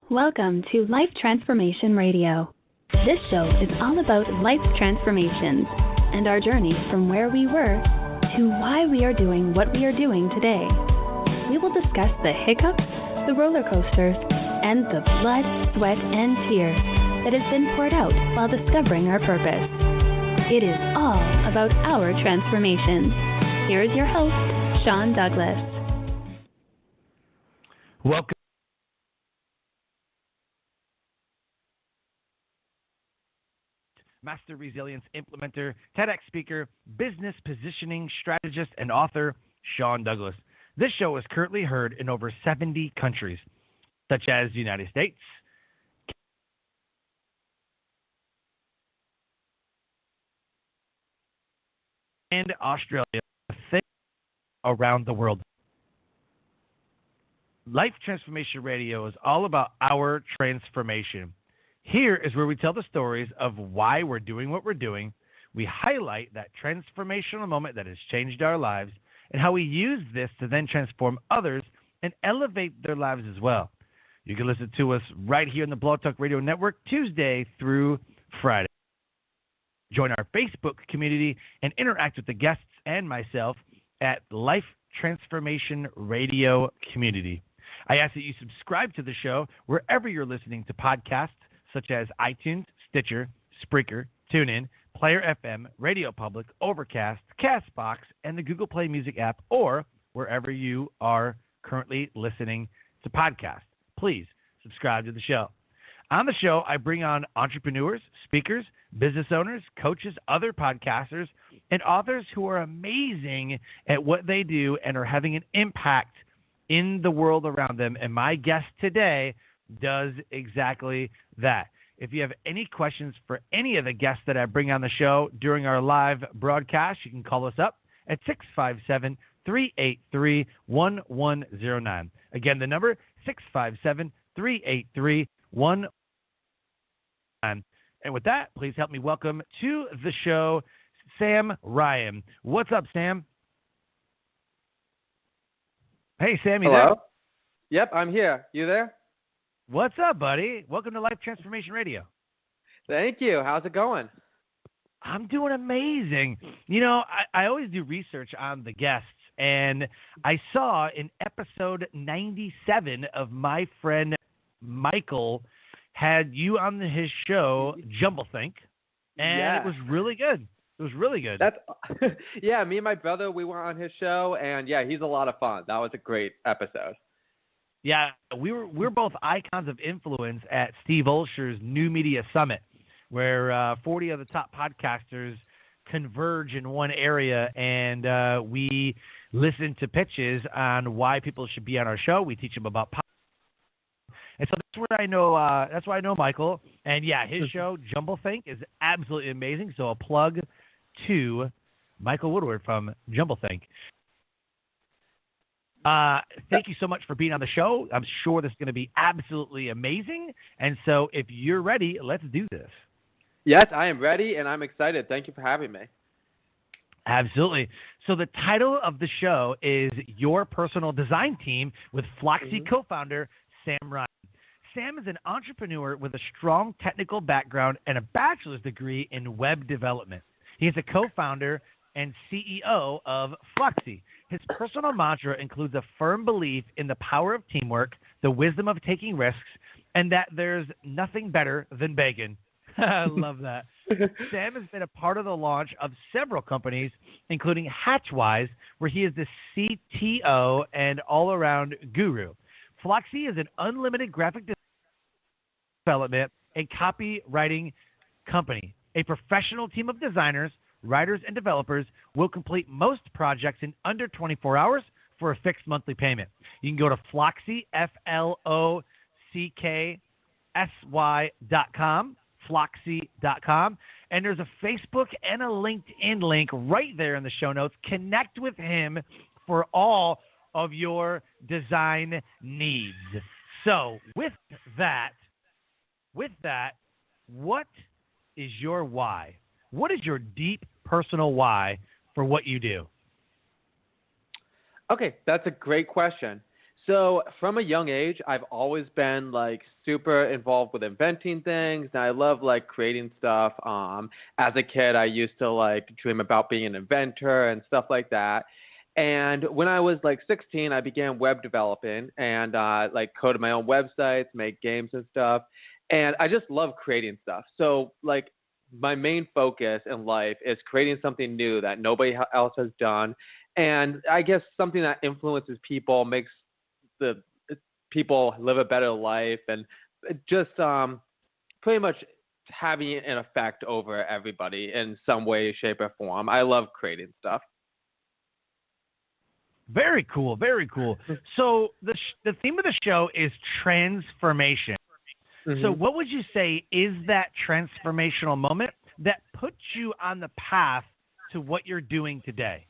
Welcome to Life Transformation Radio. This show is all about life transformations and our journey from where we were to why we are doing what we are doing today. We will discuss the hiccups, the roller coasters, and the blood, sweat, and tears that has been poured out while discovering our purpose. It is all about our transformations. Here is your host, Sean Douglas. Welcome. Master Resilience Implementer, TEDx speaker, business positioning strategist, and author, Sean Douglas. This show is currently heard in over 70 countries, such as the United States, and Australia, around the world. Life Transformation Radio is all about our transformation. Here is where we tell the stories of why we're doing what we're doing. We highlight that transformational moment that has changed our lives and how we use this to then transform others and elevate their lives as well. You can listen to us right here on the Blog Talk Radio Network Tuesday through Friday. Join our Facebook community and interact with the guests and myself at Life Transformation Radio Community. I ask that you subscribe to the show wherever you're listening to podcasts, such as iTunes, Stitcher, Spreaker, TuneIn, Player FM, Radio Public, Overcast, CastBox, and the Google Play Music app, or wherever you are currently listening to podcasts. Please subscribe to the show. On the show, I bring on entrepreneurs, speakers, business owners, coaches, other podcasters, and authors who are amazing at what they do and are having an impact in the world around them. And my guest today does exactly that. If you have any questions for any of the guests that I bring on the show during our live broadcast, you can call us up at 657-383-1109. Again, the number 657-383-1109. And with that, please help me welcome to the show Sam Ryan. What's up, Sam? Hey, Sam, you Hello? there? Yep, I'm here. You there? What's up, buddy? Welcome to Life Transformation Radio. Thank you. How's it going? I'm doing amazing. You know, I always do research on the guests, and I saw in episode 97 of my friend Michael had you on his show, Jumblethink, and It was really good. It was really good. That's yeah, me and my brother, we were on his show, and yeah, he's a lot of fun. That was a great episode. Yeah, we're both icons of influence at Steve Olsher's New Media Summit, where 40 of the top podcasters converge in one area, and we listen to pitches on why people should be on our show. We teach them about podcasts. And so that's where I know. That's why I know Michael. And yeah, his show Jumblethink is absolutely amazing. So a plug to Michael Woodward from Jumblethink. Thank you so much for being on the show. I'm sure this is going to be absolutely amazing. And so if you're ready, let's do this. Yes, I am ready, and I'm excited. Thank you for having me. Absolutely. So the title of the show is Your Personal Design Team with Flocksy co-founder Sam Ryan. Sam is an entrepreneur with a strong technical background and a bachelor's degree in web development. He is a co-founder and CEO of Flocksy. His personal mantra includes a firm belief in the power of teamwork, the wisdom of taking risks, and that there's nothing better than bacon. I love that. Sam has been a part of the launch of several companies, including Hatchwise, where he is the CTO and all-around guru. Flocksy is an unlimited graphic development and copywriting company. A professional team of designers, writers, and developers will complete most projects in under 24 hours for a fixed monthly payment. You can go to Flocksy, FLOCKSY.com, Flocksy.com, and there's a Facebook and a LinkedIn link right there in the show notes. Connect with him for all of your design needs. So with that, what is your why? What is your deep personal why for what you do? Okay, that's a great question. So from a young age, I've always been like super involved with inventing things, and I love like creating stuff. As a kid, I used to like dream about being an inventor and stuff like that. And when I was like 16, I began web developing and like coded my own websites, make games and stuff. And I just love creating stuff. So like my main focus in life is creating something new that nobody else has done. And I guess something that influences people, makes the people live a better life, and just pretty much having an effect over everybody in some way, shape, or form. I love creating stuff. Very cool. Very cool. So the theme of the show is transformation. So what would you say is that transformational moment that puts you on the path to what you're doing today?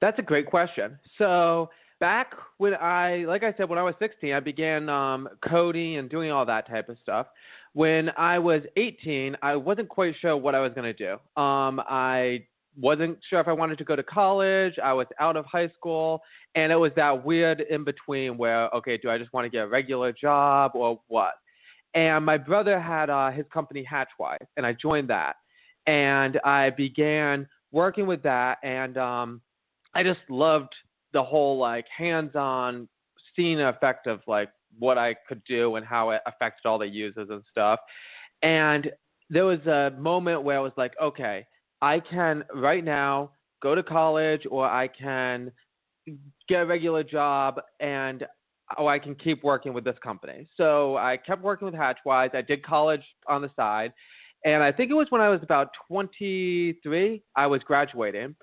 That's a great question. So back when like I said, when I was 16, I began coding and doing all that type of stuff. When I was 18, I wasn't quite sure what I was going to do. I wasn't sure if I wanted to go to college. I was out of high school, and it was that weird in between where, okay, do I just want to get a regular job or what? And my brother had his company Hatchwise, and I joined that. And I began working with that, and I just loved the whole like hands-on seeing the effect of like what I could do and how it affected all the users and stuff. And there was a moment where I was like, okay, I can right now go to college, or I can get a regular job, and I can keep working with this company. So I kept working with Hatchwise. I did college on the side. And I think it was when I was about 23, I was graduating.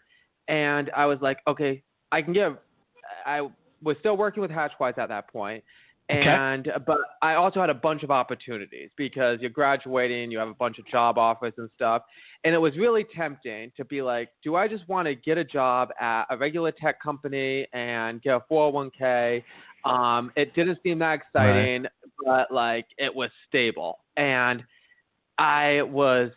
And I was like, okay, I was still working with Hatchwise at that point. But I also had a bunch of opportunities because you're graduating, you have a bunch of job offers and stuff. And it was really tempting to be like, do I just want to get a job at a regular tech company and get a 401k? It didn't seem that exciting, but like it was stable. And I was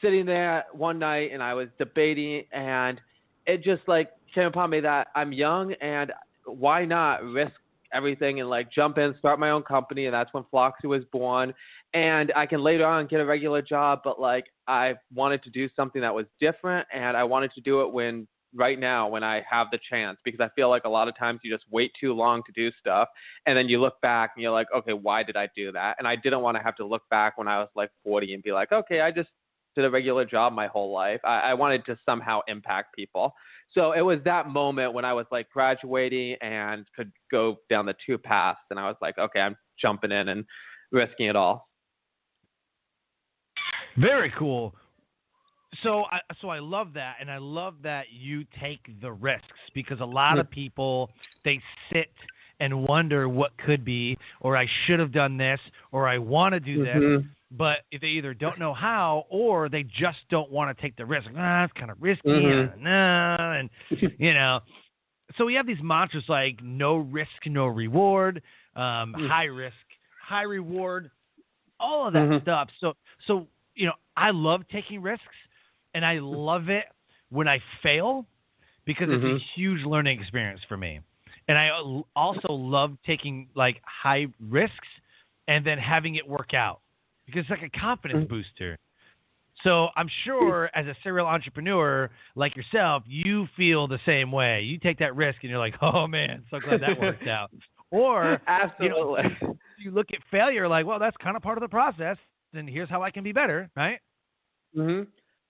sitting there one night and I was debating, and it just like came upon me that I'm young, and why not risk everything and like jump in, start my own company. And that's when Flocksy was born. And I can later on get a regular job, but like I wanted to do something that was different, and I wanted to do it right now when I have the chance, because I feel like a lot of times you just wait too long to do stuff, and then you look back and you're like, okay, why did I do that? And I didn't want to have to look back when I was like 40 and be like, okay, I just did a regular job my whole life. I wanted to somehow impact people. So it was that moment when I was like graduating and could go down the two paths, and I was like, okay, I'm jumping in and risking it all. Very cool. So I love that, and I love that you take the risks, because a lot of people, they sit and wonder what could be, or I should have done this, or I want to do this, but if they either don't know how, or they just don't want to take the risk. It's kind of risky, and you know. So we have these mantras like no risk, no reward, high risk, high reward, all of that stuff. So you know, I love taking risks, and I love it when I fail, because it's a huge learning experience for me. And I also love taking like high risks and then having it work out, because it's like a confidence booster. So I'm sure as a serial entrepreneur like yourself, you feel the same way. You take that risk and you're like, oh man, so glad that worked out. Or absolutely, you look at failure like, well, that's kind of part of the process, and here's how I can be better, right?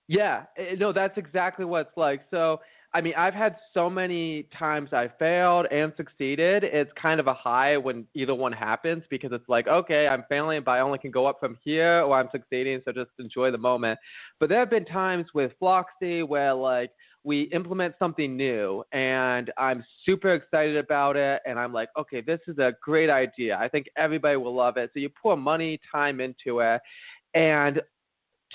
Yeah, no, that's exactly what it's like. So, I mean, I've had so many times I failed and succeeded. It's kind of a high when either one happens, because it's like, okay, I'm failing, but I only can go up from here, or I'm succeeding, so just enjoy the moment. But there have been times with Flocksy where like we implement something new and I'm super excited about it, and I'm like, okay, this is a great idea. I think everybody will love it. So you pour money, time into it, and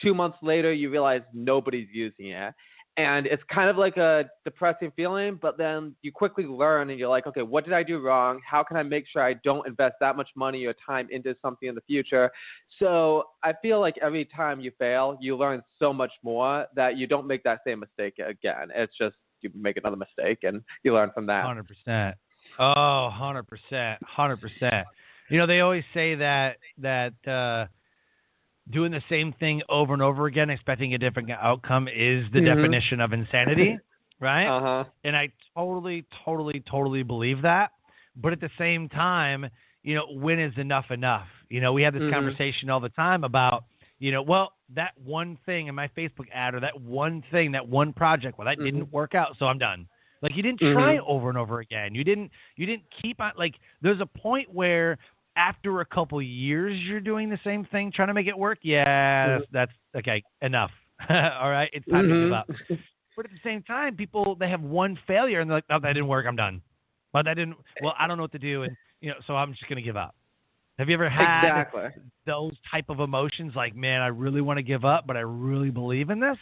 2 months later you realize nobody's using it. And it's kind of like a depressing feeling, but then you quickly learn and you're like, okay, what did I do wrong? How can I make sure I don't invest that much money or time into something in the future? So I feel like every time you fail, you learn so much more that you don't make that same mistake again. It's just you make another mistake and you learn from that. 100%. Oh, 100%, 100%. They always say that doing the same thing over and over again, expecting a different outcome, is the definition of insanity, right? And I totally, totally, totally believe that. But at the same time, when is enough enough? We have this conversation all the time about, well, that one thing in my Facebook ad, or that one thing, that one project, well, that didn't work out, so I'm done. Like, you didn't try over and over again. You didn't keep on. Like, there's a point where after a couple years you're doing the same thing, trying to make it work. Yeah, that's okay. Enough. All right, it's time to give up. But at the same time, people, they have one failure and they're like, oh, that didn't work, I'm done. Well, I don't know what to do, and so I'm just gonna give up. Have you ever had those type of emotions? Like, man, I really want to give up, but I really believe in this.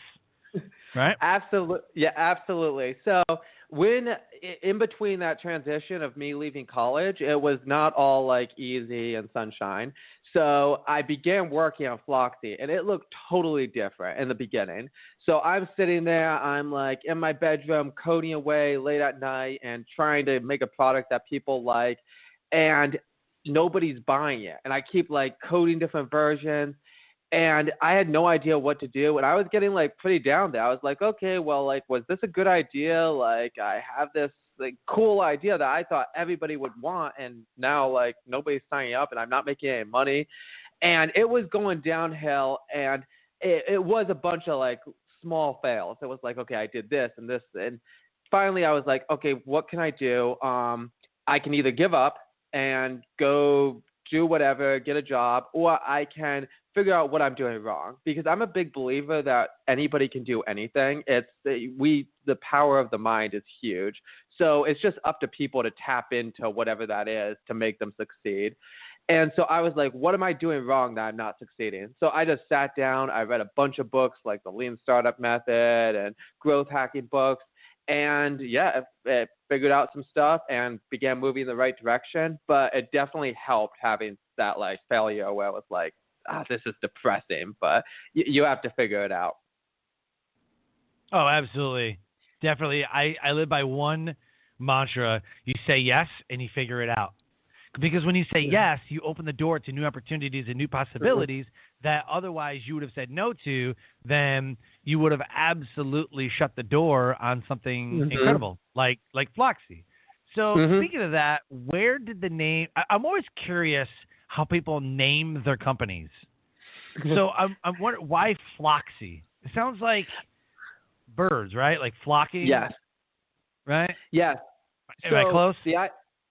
Right? Absolutely. Yeah, absolutely. So when in between that transition of me leaving college, it was not all like easy and sunshine. So I began working on Flocksy, and it looked totally different in the beginning. So I'm sitting there, I'm like in my bedroom coding away late at night and trying to make a product that people like, and nobody's buying it. And I keep like coding different versions. And I had no idea what to do. And I was getting like pretty down there. I was like, okay, well, like, was this a good idea? Like, I have this like cool idea that I thought everybody would want. And now like nobody's signing up and I'm not making any money. And it was going downhill. And it was a bunch of like small fails. It was like, okay, I did this and this. And finally I was like, okay, what can I do? I can either give up and go do whatever, get a job, or I can figure out what I'm doing wrong, because I'm a big believer that anybody can do anything. The power of the mind is huge. So it's just up to people to tap into whatever that is to make them succeed. And so I was like, what am I doing wrong that I'm not succeeding? So I just sat down, I read a bunch of books like the Lean Startup Method and growth hacking books. And yeah, it figured out some stuff and began moving in the right direction. But it definitely helped having that like failure where it was like, this is depressing, but you have to figure it out. Oh, absolutely. Definitely. I live by one mantra. You say yes and you figure it out. Because when you say yes, you open the door to new opportunities and new possibilities that otherwise you would have said no to. Then you would have absolutely shut the door on something incredible, like Flocksy. So speaking of that, where did the name? I'm always curious how people name their companies. So I'm wondering, why Flocksy? It sounds like birds, right? Like flocking. Yes. Right. Yes. Am I close?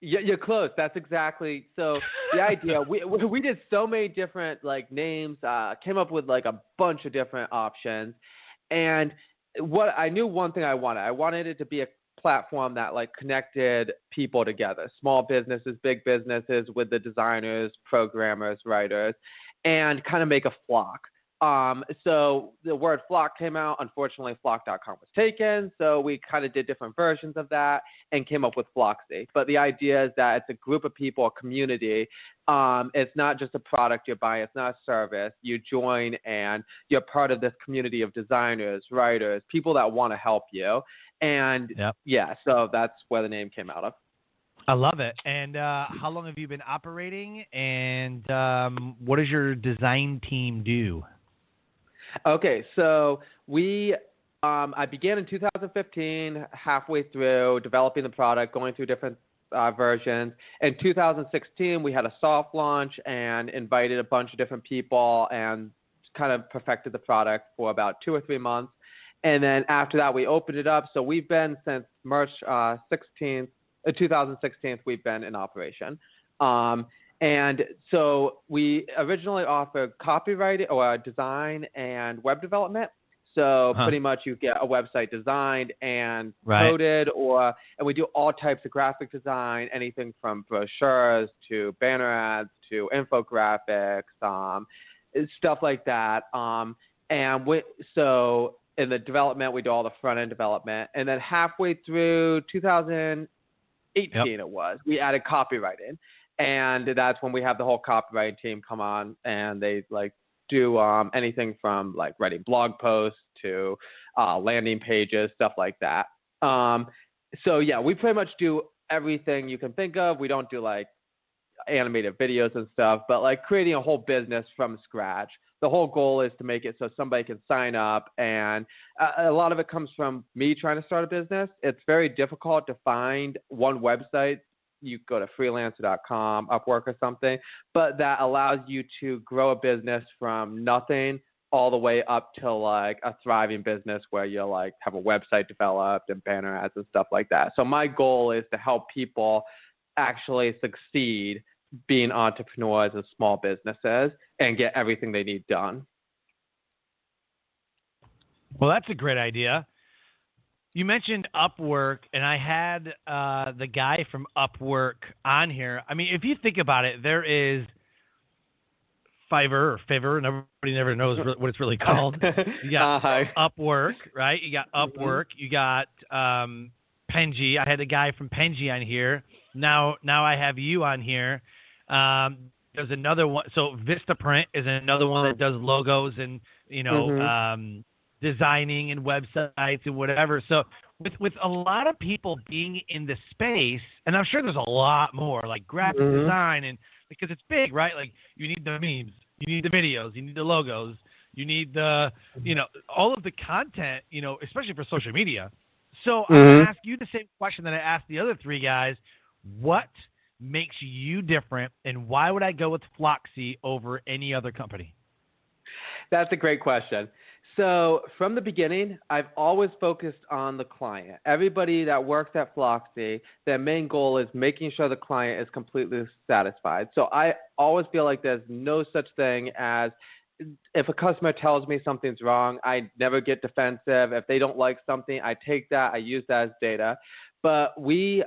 Yeah, you're close. That's exactly. So the idea, we did so many different like names, came up with like a bunch of different options. And what I knew, one thing I wanted it to be a platform that like connected people together, small businesses, big businesses, with the designers, programmers, writers, and kind of make a flock. So the word flock came out. Unfortunately, flock.com was taken. So we kind of did different versions of that and came up with Flocksy. But the idea is that it's a group of people, a community. It's not just a product you're buying. It's not a service. You join and you're part of this community of designers, writers, people that want to help you. And yeah, so that's where the name came out of. I love it. And how long have you been operating? And what does your design team do? Okay, so I began in 2015, halfway through developing the product, going through different versions. In 2016, we had a soft launch and invited a bunch of different people and kind of perfected the product for about 2 or 3 months. And then after that, we opened it up. So we've been since March 2016, we've been in operation. And so we originally offered copyright or design and web development. So pretty much you get a website designed and coded, and we do all types of graphic design, anything from brochures to banner ads to infographics, stuff like that. So in the development, we do all the front end development, and then halfway through 2018, we added copywriting. And that's when we have the whole copywriting team come on, and they like do anything from like writing blog posts to landing pages, stuff like that. So yeah, we pretty much do everything you can think of. We don't do like animated videos and stuff, but like creating a whole business from scratch. The whole goal is to make it so somebody can sign up, and a lot of it comes from me trying to start a business. It's very difficult to find one website. You go to freelancer.com, Upwork or something, but that allows you to grow a business from nothing all the way up to like a thriving business where you like have a website developed and banner ads and stuff like that. So my goal is to help people actually succeed being entrepreneurs and small businesses and get everything they need done. Well, that's a great idea. You mentioned Upwork, and I had the guy from Upwork on here. I mean, if you think about it, there is Fiverr or Fiverr. Nobody never knows what it's really called. You got Upwork, right? You got Upwork. You got Penji. I had a guy from Penji on here. Now I have you on here. There's another one. So Vistaprint is another one that does logos and, designing and websites and whatever. So with a lot of people being in the space, and I'm sure there's a lot more like graphic design, and because it's big, right? Like you need the memes, you need the videos, you need the logos, you need the, all of the content, especially for social media. So I'm going to ask you the same question that I asked the other three guys. What makes you different, and why would I go with Flocksy over any other company? That's a great question. So from the beginning, I've always focused on the client. Everybody that works at Flocksy, their main goal is making sure the client is completely satisfied. So I always feel like there's no such thing as, if a customer tells me something's wrong, I never get defensive. If they don't like something, I take that, I use that as data. But we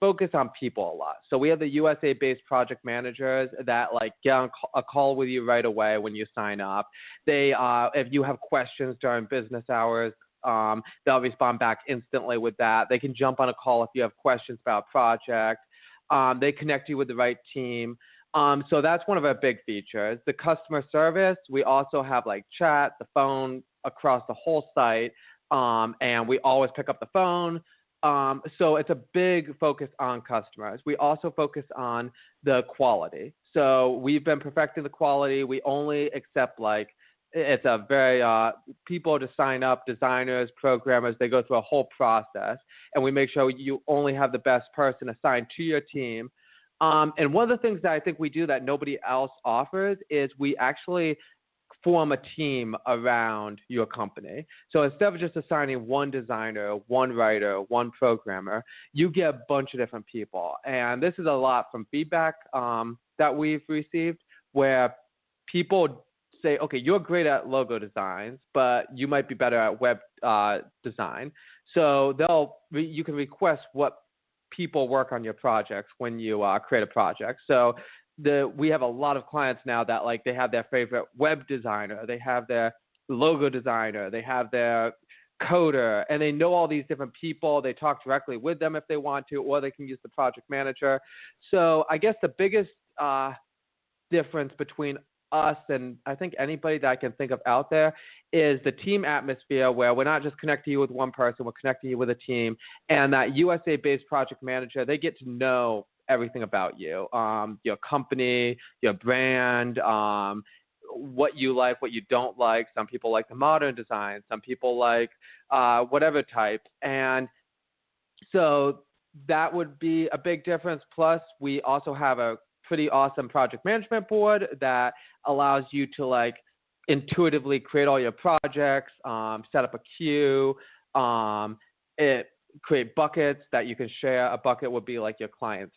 focus on people a lot. So we have the USA-based project managers that like get on a call with you right away when you sign up. They, if you have questions during business hours, they'll respond back instantly with that. They can jump on a call if you have questions about a project. They connect you with the right team. So that's one of our big features. The customer service, we also have like chat, the phone across the whole site. And we always pick up the phone. So it's a big focus on customers. We also focus on the quality. So we've been perfecting the quality. We only accept it's a very, people to sign up, designers, programmers, they go through a whole process, and we make sure you only have the best person assigned to your team. And one of the things that I think we do that nobody else offers is we actually form a team around your company. So instead of just assigning one designer, one writer, one programmer, you get a bunch of different people. And this is a lot from feedback that we've received, where people say, okay, you're great at logo designs, but you might be better at web design. So you can request what people work on your projects when you create a project. So we have a lot of clients now that they have their favorite web designer, they have their logo designer, they have their coder, and they know all these different people. They talk directly with them if they want to, or they can use the project manager. So I guess the biggest difference between us and I think anybody that I can think of out there is the team atmosphere, where we're not just connecting you with one person, we're connecting you with a team. And that USA-based project manager, they get to know everything about you, your company, your brand, what you like, what you don't like. Some people like the modern design. Some people like whatever type. And so that would be a big difference. Plus, we also have a pretty awesome project management board that allows you to intuitively create all your projects, set up a queue, create buckets that you can share. A bucket would be your client's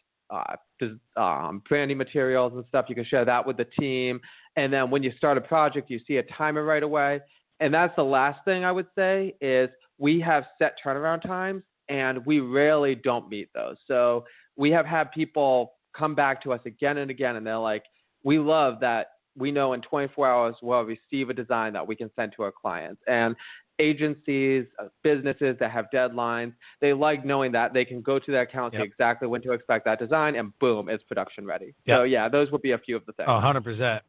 branding materials and stuff. You can share that with the team. And then when you start a project, you see a timer right away. And that's the last thing I would say is we have set turnaround times, and we rarely don't meet those. So we have had people come back to us again and again, and they're like, we love that we know in 24 hours we'll receive a design that we can send to our clients. And agencies, businesses that have deadlines, they like knowing that they can go to their account, see exactly when to expect that design, and boom, it's production ready. Yep. So yeah, those would be a few of the things. 100%.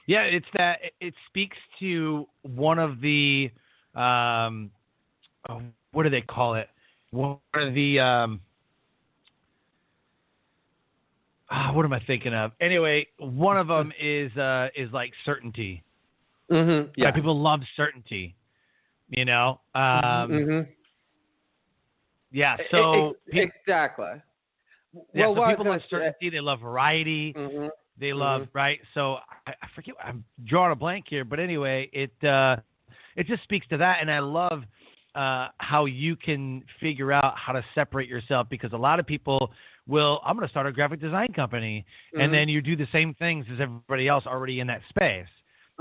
Yeah, it's that it speaks to one of the, what do they call it? One of the, what am I thinking of? Anyway, one of them is like certainty. Mm-hmm. Yeah. Right? People love certainty. You know. Mm-hmm. Yeah. So exactly. yeah. Well, So what I people was love gonna certainty. They love variety. Mm-hmm. They love Mm-hmm. right. So I forget. I'm drawing a blank here, but anyway, it just speaks to that, and I love how you can figure out how to separate yourself, because a lot of people will. I'm going to start a graphic design company, and Mm-hmm. then you do the same things as everybody else already in that space.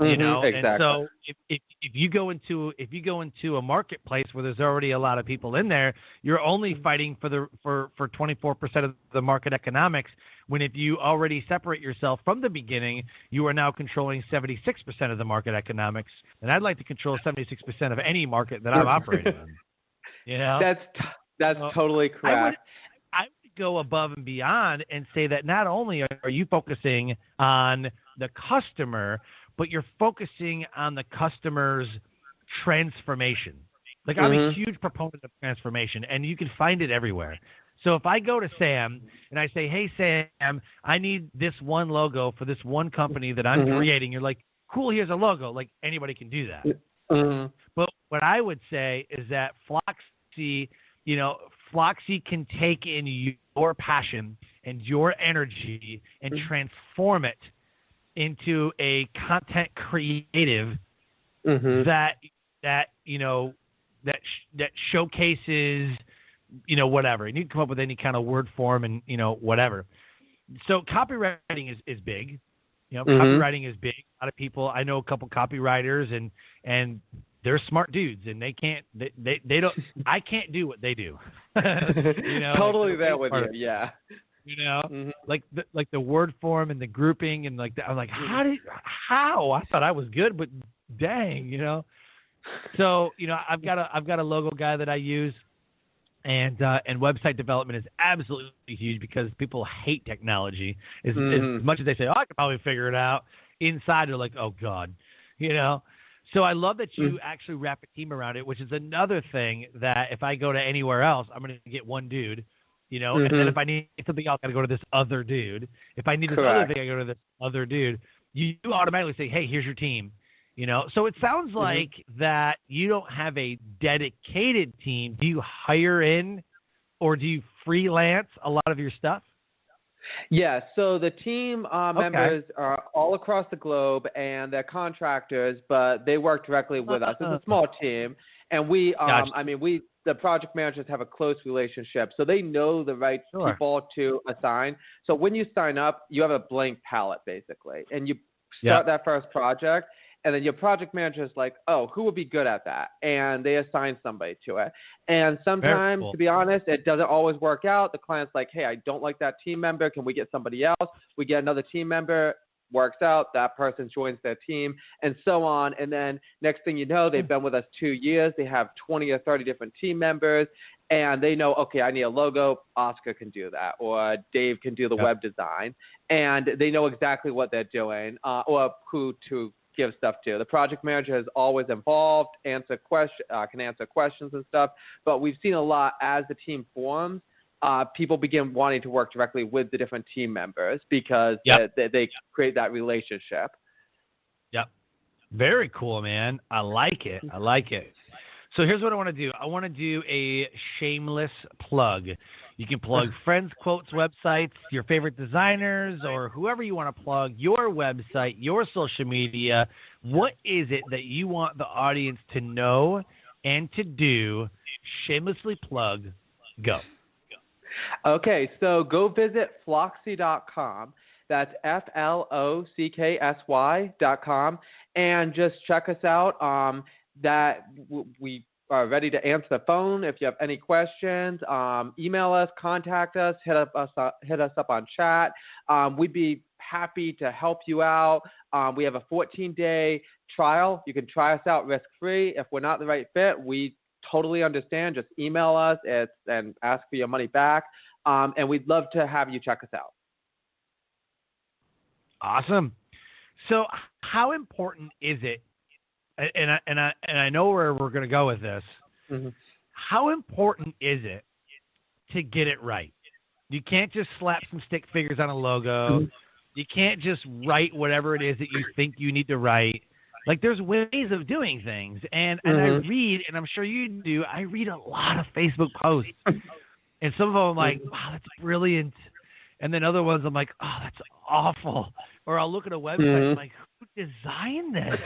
You Mm-hmm. know, and Exactly. so if you go into a marketplace where there's already a lot of people in there, you're only fighting for 24% of the market economics. When if you already separate yourself from the beginning, you are now controlling 76% of the market economics, and I'd like to control 76% of any market that I'm operating in. You know, That's so totally correct. I would go above and beyond and say that not only are you focusing on the customer, but you're focusing on the customer's transformation. Like, I'm a Mm-hmm. huge proponent of transformation, and you can find it everywhere. So if I go to Sam and I say, "Hey Sam, I need this one logo for this one company that I'm Mm-hmm. creating," you're like, "Cool, here's a logo." Like, anybody can do that. Mm-hmm. But what I would say is that Flocksy, Flocksy can take in your passion and your energy and transform it into a content creative Mm-hmm. that showcases whatever. And you can come up with any kind of word form and whatever. So copywriting is big. Mm-hmm. Copywriting is big. A lot of people, I know a couple copywriters, and they're smart dudes, and they don't. I can't do what they do. Totally there with you. Yeah. Mm-hmm. Like the word form and the grouping and like that. I'm like, how? I thought I was good, but dang, So I've got a logo guy that I use, and website development is absolutely huge because people hate technology. As much as they say, "Oh, I could probably figure it out," inside they're like, "Oh God," So I love that you actually wrap a team around it, which is another thing that if I go to anywhere else, I'm going to get one dude, and then if I need something else, I got to go to this other dude. If I need this other thing, I go to this other dude. You automatically say, "Hey, here's your team." So it sounds like that you don't have a dedicated team. Do you hire in or do you freelance a lot of your stuff? Yeah, so the team members are all across the globe, and they're contractors, but they work directly with us. It's a small team, and we, Gotcha. the project managers have a close relationship, so they know the right people to assign. So when you sign up, you have a blank palette, basically, and you start that first project, and then your project manager is like, "Oh, who would be good at that?" And they assign somebody to it. And sometimes, to be honest, it doesn't always work out. The client's like, "Hey, I don't like that team member. Can we get somebody else?" We get another team member, works out. That person joins their team, and so on. And then next thing you know, they've been with us 2 years. They have 20 or 30 different team members. And they know, okay, I need a logo. Oscar can do that, or Dave can do the web design. And they know exactly what they're doing, or who to give stuff to. The project manager is always involved, can answer questions and stuff. But we've seen a lot as the team forms, people begin wanting to work directly with the different team members because they create that relationship. Yep. Very cool, man. I like it. So here's what I want to do. I want to do a shameless plug. You can plug friends, quotes, websites, your favorite designers, or whoever you want to plug, your website, your social media. What is it that you want the audience to know and to do? Shamelessly plug. Go. Okay, so go visit Flocksy.com. That's FLOCKSY.com, and just check us out. We are ready to answer the phone. If you have any questions, email us, contact us, hit us up on chat. We'd be happy to help you out. We have a 14-day trial. You can try us out risk-free. If we're not the right fit, we totally understand. Just email us and ask for your money back. And we'd love to have you check us out. Awesome. So how important is it? And I know where we're going to go with this. How important is it to get it right? You can't just slap some stick figures on a logo. You can't just write whatever it is that you think you need to write. Like, there's ways of doing things. And I read, and I'm sure you do, I read a lot of Facebook posts. And some of them I'm like, wow, that's brilliant. And then other ones I'm like, oh, that's awful. Or I'll look at a website and I'm like, who designed this?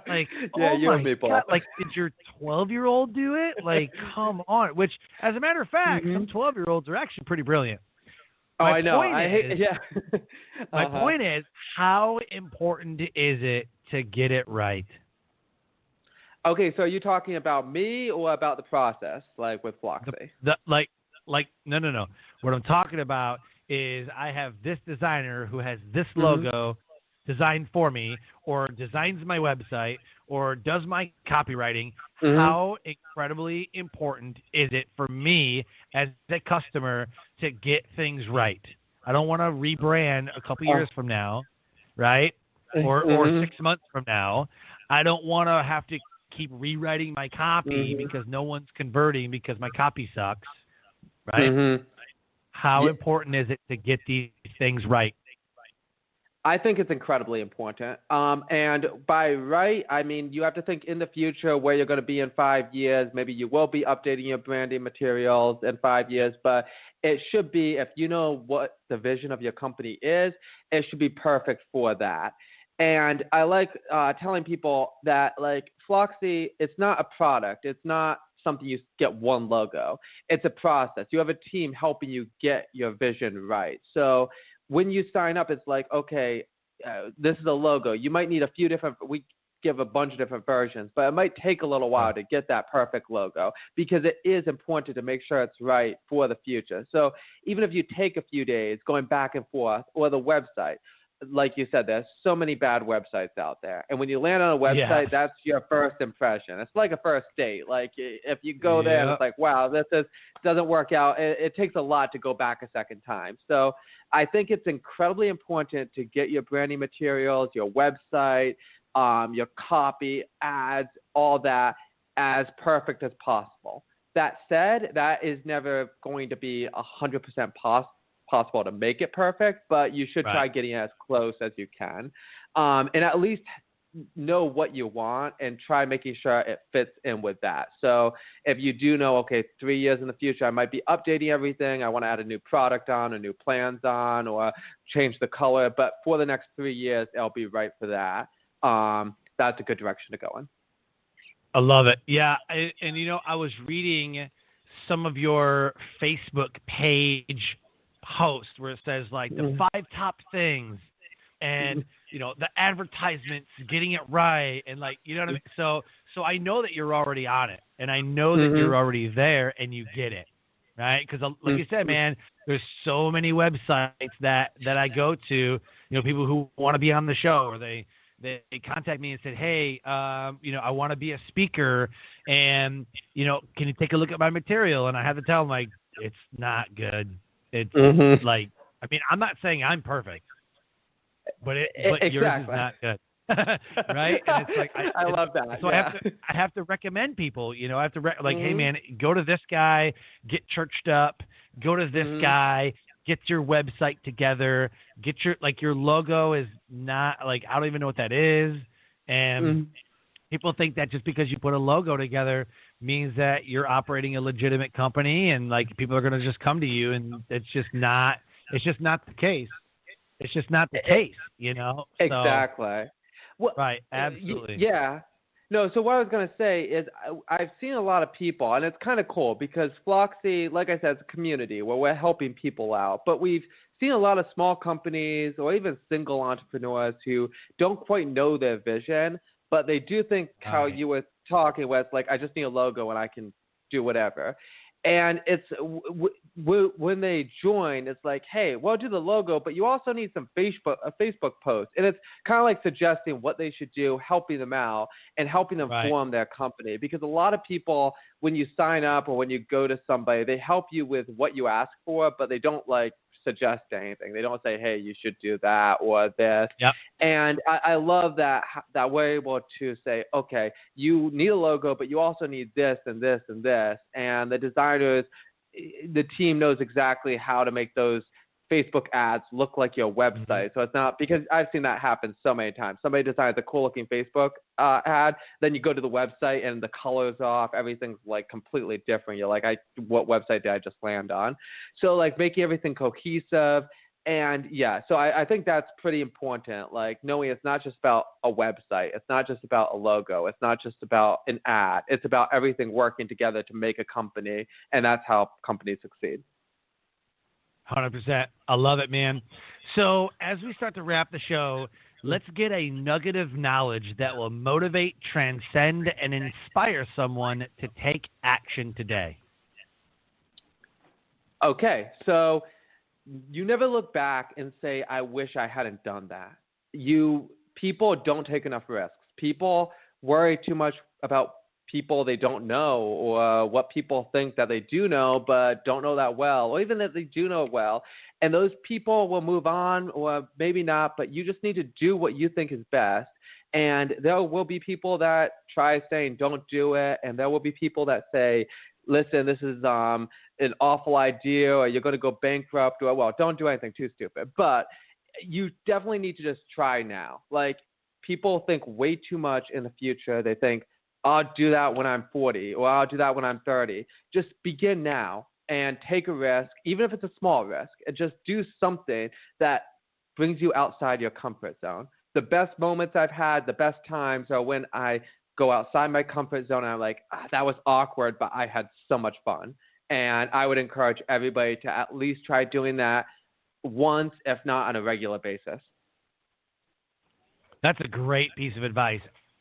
Like, yeah, oh you my and me both. God. Like, did your 12-year-old do it? Like, come on. Which, as a matter of fact, some 12-year-olds are actually pretty brilliant. Oh, My I know. My point is, how important is it to get it right? Okay, so are you talking about me or about the process, like with Flocksy? No. What I'm talking about is I have this designer who has this logo designed for me, or designs my website, or does my copywriting. How incredibly important is it for me as a customer to get things right? I don't want to rebrand a couple years from now, right? Or 6 months from now. I don't want to have to keep rewriting my copy because no one's converting because my copy sucks, right? How important is it to get these things right? I think it's incredibly important. And by right, I mean you have to think in the future where you're going to be in 5 years. Maybe you will be updating your branding materials in 5 years, but it should be, if you know what the vision of your company is, it should be perfect for that. And I like telling people that, like, Flocksy, it's not a product. It's not something you get one logo. It's a process. You have a team helping you get your vision right. So when you sign up, it's like, okay, this is a logo. You might need a few different, we give a bunch of different versions, but it might take a little while to get that perfect logo because it is important to make sure it's right for the future. So even if you take a few days going back and forth, or the website, like you said, there's so many bad websites out there. And when you land on a website, that's your first impression. It's like a first date. Like, if you go there and it's like, wow, this doesn't work out, it takes a lot to go back a second time. So I think it's incredibly important to get your branding materials, your website, your copy, ads, all that as perfect as possible. That said, that is never going to be 100% possible to make it perfect, but you should try getting as close as you can, and at least know what you want and try making sure it fits in with that. So if you do know, okay, 3 years in the future, I might be updating everything. I want to add a new product on, a new plans on, or change the color, but for the next 3 years, it'll be right for that. That's a good direction to go in. I love it. Yeah. And I was reading some of your Facebook page post where it says like the 5 top things, and the advertisements, getting it right, and like, you know what I mean? So I know that you're already on it, and I know that you're already there and you get it, right? Because like you said, man, there's so many websites that I go to, people who want to be on the show, or they contact me and said, hey, I want to be a speaker, and can you take a look at my material? And I have to tell them, like, it's not good. It's like, I mean, I'm not saying I'm perfect, but yours is not good, right? And it's like, I love that. So I have to recommend people. I have to hey man, go to this guy, get churched up. Go to this guy, get your website together. Get your logo is not like, I don't even know what that is, and people think that just because you put a logo together means that you're operating a legitimate company and like people are going to just come to you, and it's just not the case. It's just not the case, Exactly. Well, right. Absolutely. Yeah. No, so what I was going to say is I've seen a lot of people, and it's kind of cool because Flocksy, like I said, it's a community where we're helping people out, but we've seen a lot of small companies or even single entrepreneurs who don't quite know their vision, but they do think how you were talking, where it's like, I just need a logo and I can do whatever. And it's when they join, it's like, hey, well, do the logo, but you also need some Facebook posts. And it's kind of like suggesting what they should do, helping them out and helping them form their company. Because a lot of people, when you sign up or when you go to somebody, they help you with what you ask for, but they don't like suggest anything. They don't say, hey, you should do that or this. Yep. And I love that we're able to say, okay, you need a logo, but you also need this and this and this. And the designers, the team knows exactly how to make those Facebook ads look like your website. So it's not, because I've seen that happen so many times. Somebody designs a cool looking Facebook ad, then you go to the website and the color's off, everything's like completely different. You're like, what website did I just land on? So like making everything cohesive. And yeah, so I think that's pretty important. Like knowing it's not just about a website. It's not just about a logo. It's not just about an ad. It's about everything working together to make a company. And that's how companies succeed. 100%. I love it, man. So as we start to wrap the show, let's get a nugget of knowledge that will motivate, transcend, and inspire someone to take action today. Okay, so you never look back and say, I wish I hadn't done that. People don't take enough risks. People worry too much about people they don't know, or what people think that they do know but don't know that well, or even that they do know well. And those people will move on, or maybe not, but you just need to do what you think is best. And there will be people that try saying, don't do it. And there will be people that say, listen, this is an awful idea, or you're going to go bankrupt, or, well, don't do anything too stupid. But you definitely need to just try now. Like, people think way too much in the future. They think, I'll do that when I'm 40, or I'll do that when I'm 30. Just begin now and take a risk, even if it's a small risk, and just do something that brings you outside your comfort zone. The best moments I've had, the best times are when I go outside my comfort zone and I'm like, that was awkward, but I had so much fun. And I would encourage everybody to at least try doing that once, if not on a regular basis. That's a great piece of advice.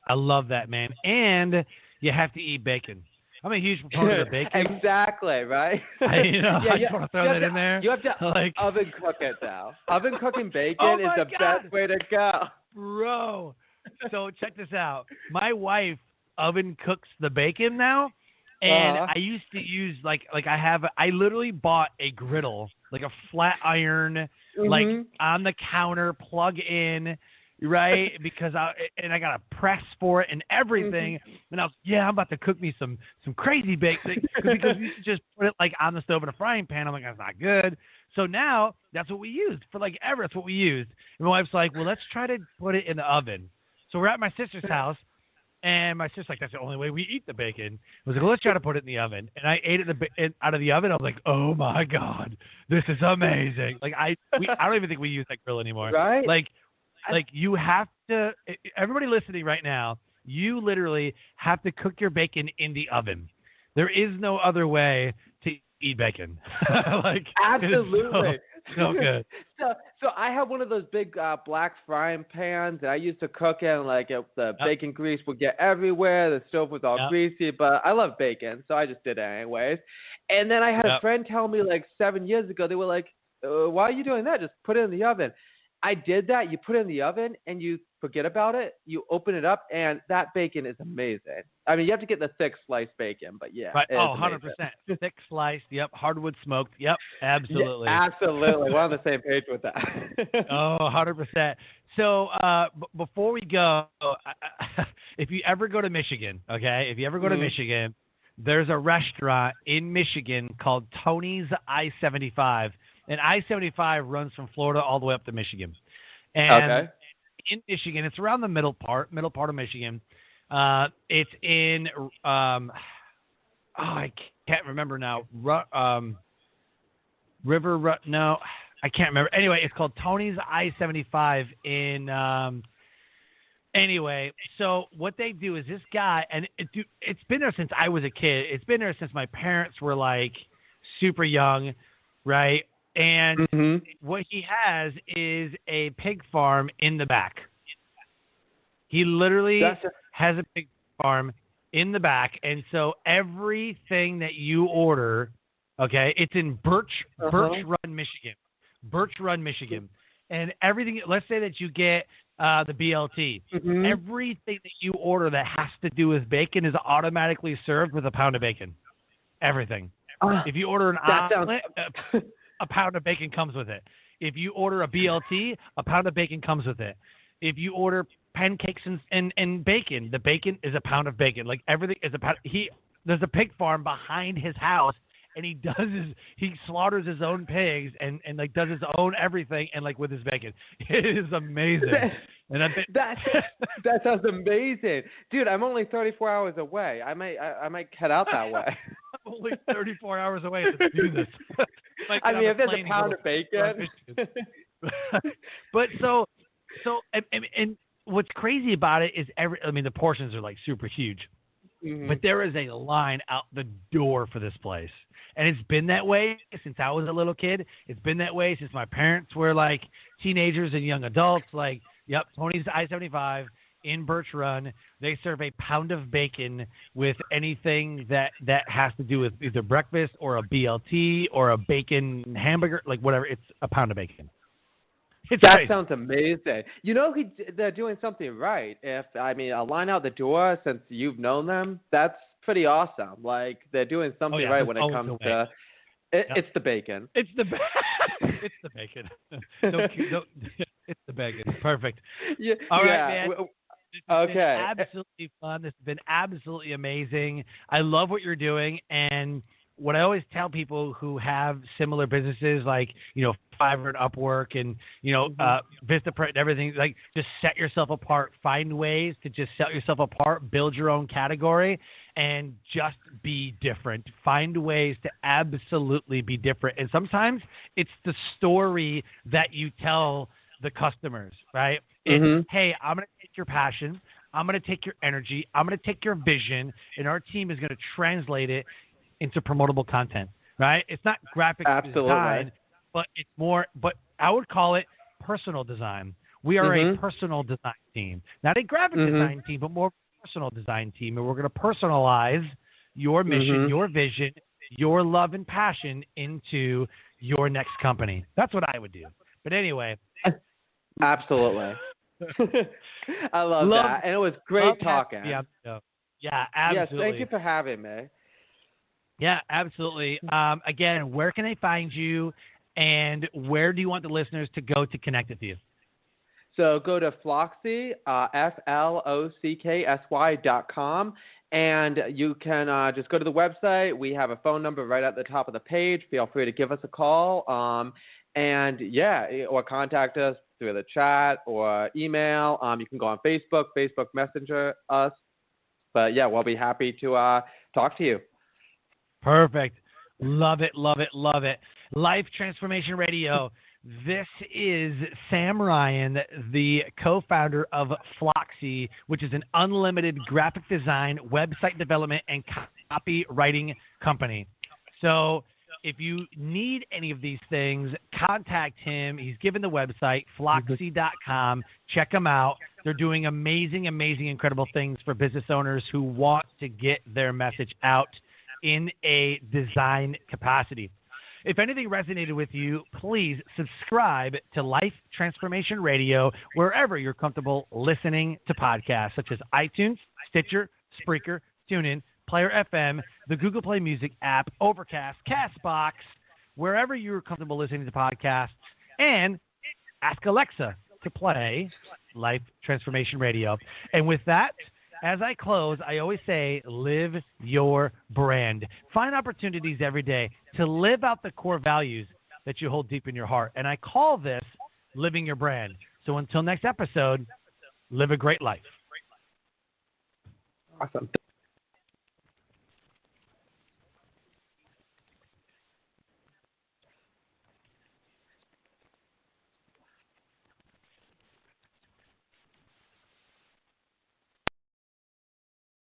I love that, man. And you have to eat bacon. I'm a huge proponent of bacon. Exactly, right? I just want to throw that in there. You have to oven cook it now. Oven cooking bacon is the best way to go. Bro. So check this out. My wife oven cooks the bacon now. And I used to use, I literally bought a griddle, like a flat iron, like on the counter, plug in, right? Because I got a press for it and everything. And I was, I'm about to cook me some crazy bacon, because we used to just put it like on the stove in a frying pan. I'm like, that's not good. So now that's what we used for like ever. That's what we used. And my wife's like, well, let's try to put it in the oven. So we're at my sister's house, and my sister's like, that's the only way we eat the bacon. I was like, well, let's try to put it in the oven. And I ate it out of the oven. I was like, oh my God, this is amazing. Like I don't even think we use that grill anymore. Right? Like you have to, everybody listening right now, you literally have to cook your bacon in the oven. There is no other way to eat bacon. Absolutely. So good. So I have one of those big black frying pans, and I used to cook it, and the bacon grease would get everywhere. The stove was all greasy, but I love bacon, so I just did it anyways. And then I had a friend tell me 7 years ago, they were like, why are you doing that? Just put it in the oven. I did that. You put it in the oven and you forget about it. You open it up and that bacon is amazing. I mean, you have to get the thick sliced bacon, but yeah. Right. 100%. Thick sliced. Yep. Hardwood smoked. Yep. Absolutely. Yeah, absolutely. We're on the same page with that. 100%. So before we go, if you ever go to Michigan, okay, to Michigan, there's a restaurant in Michigan called Tony's I-75. And I-75 runs from Florida all the way up to Michigan. And in Michigan, it's around the middle part of Michigan. It's in, I can't remember now. No, I can't remember. Anyway, it's called Tony's I-75 in, anyway, so what they do is this guy, and it's been there since I was a kid. It's been there since my parents were super young, right? And what he has is a pig farm in the back. He literally has a pig farm in the back. And so everything that you order, okay, it's in Birch Run, Michigan. Birch Run, Michigan. And everything, let's say that you get the BLT. Everything that you order that has to do with bacon is automatically served with a pound of bacon. Everything. If you order an omelet, a pound of bacon comes with it. If you order a BLT, a pound of bacon comes with it. If you order pancakes and bacon, the bacon is a pound of bacon. Like everything is a pound. There's a pig farm behind his house, and he slaughters his own pigs and like does his own everything and like with his bacon. It is amazing. And that sounds amazing, dude. I'm only 34 hours away. I might head out that way. I'm only 34 hours away to do this. Like, I mean, if there's a pound of bacon. But so and what's crazy about it is the portions are like super huge. Mm-hmm. But there is a line out the door for this place. And it's been that way since I was a little kid. It's been that way since my parents were like teenagers and young adults. Like, yep, Tony's I-75 in Birch Run. They serve a pound of bacon with anything that has to do with either breakfast or a BLT or a bacon hamburger, like whatever. It's a pound of bacon. That sounds amazing. You know, they're doing something right. A line out the door, since you've known them, that's pretty awesome. Like, they're doing something right when it comes to it's the bacon. It's the it's the bacon. It's the bacon. Perfect. Yeah, all right, man. Okay. Been absolutely fun. This has been absolutely amazing. I love what you're doing, and what I always tell people who have similar businesses, like, Fiverr and Upwork and, Vistaprint and everything, like, just set yourself apart. Find ways to just set yourself apart, build your own category, and just be different. Find ways to absolutely be different. And sometimes it's the story that you tell the customers, right? Mm-hmm. It's, hey, I'm going to take your passion. I'm going to take your energy. I'm going to take your vision, and our team is going to translate it into promotable content, right? It's not graphic design, but it's more, but I would call it personal design. We are a personal design team, not a graphic design team, but more personal design team. And we're going to personalize your mission, your vision, your love and passion into your next company. That's what I would do. But anyway. Absolutely. I love that. And it was great talking. Yeah, absolutely. Yes, thank you for having me. Yeah, absolutely. Again, where can they find you, and where do you want the listeners to go to connect with you? So go to Flocksy, FLOCKSY.com, and you can just go to the website. We have a phone number right at the top of the page. Feel free to give us a call, or contact us through the chat or email. You can go on Facebook Messenger us. But yeah, we'll be happy to talk to you. Perfect. Love it, love it, love it. Life Transformation Radio. This is Sam Ryan, the co-founder of Flocksy, which is an unlimited graphic design, website development, and copywriting company. So if you need any of these things, contact him. He's given the website, flocksy.com. Check them out. They're doing amazing, amazing, incredible things for business owners who want to get their message out in a design capacity. If anything resonated with you, please subscribe to Life Transformation Radio wherever you're comfortable listening to podcasts, such as iTunes, Stitcher, Spreaker, TuneIn, Player FM, the Google Play Music app, Overcast, CastBox, wherever you're comfortable listening to podcasts, and ask Alexa to play Life Transformation Radio. And with that, as I close, I always say, live your brand. Find opportunities every day to live out the core values that you hold deep in your heart. And I call this living your brand. So until next episode, live a great life. Awesome.